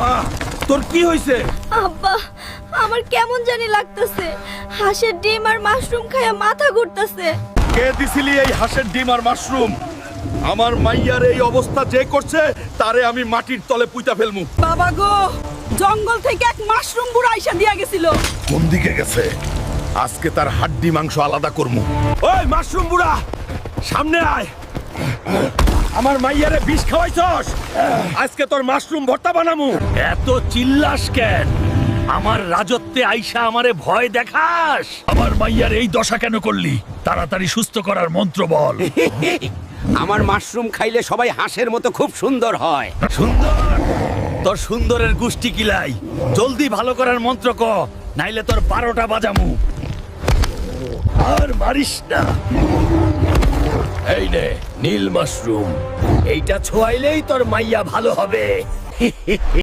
মা তোর কি হইছে? আব্বা, আমার কেমন জানি লাগতেছে। হাঁসের ডিম আর মাশরুম খায়া মাথা ঘুরতেছে। কে দিছিলি এই হাঁসের ডিম আর মাশরুম? আমার মাইয়ার এই অবস্থা যে করছে তারে আমি মাটির তলে পুঁতা ফেলমু। বাবা গো, জঙ্গল থেকে এক মাশরুম বুড়া আইসা দিয়া গেছিল। কোন দিকে গেছে? আজকে তার হাড্ডি মাংস আলাদা করমু। ওই মাশরুম বুড়া, সামনে আয়। আমার মাইয়ারে বিষ খাওয়াইছস, আজকে তোর মাশরুম ভর্তা বানামু। এত চিল্লাস কেন? আমার রাজত্বে আইসা আমারে ভয় দেখাস? আমার মাইয়ার এই দশা কেন করলি? তাড়াতাড়ি সুস্থ করার মন্ত্র বল। আমার মাশরুম খাইলে সবাই হাঁসের মতো খুব সুন্দর হয়। সুন্দর? তোর সুন্দরের গুষ্টি কিলাই। জলদি ভালো করার মন্ত্র ক, নাইলে তোর 12টা বাজামু। আর মারিস না। এই নে নীল মাশরুম, এইটা ছোঁয়াইলেই তোর মাইয়া ভালো হবে।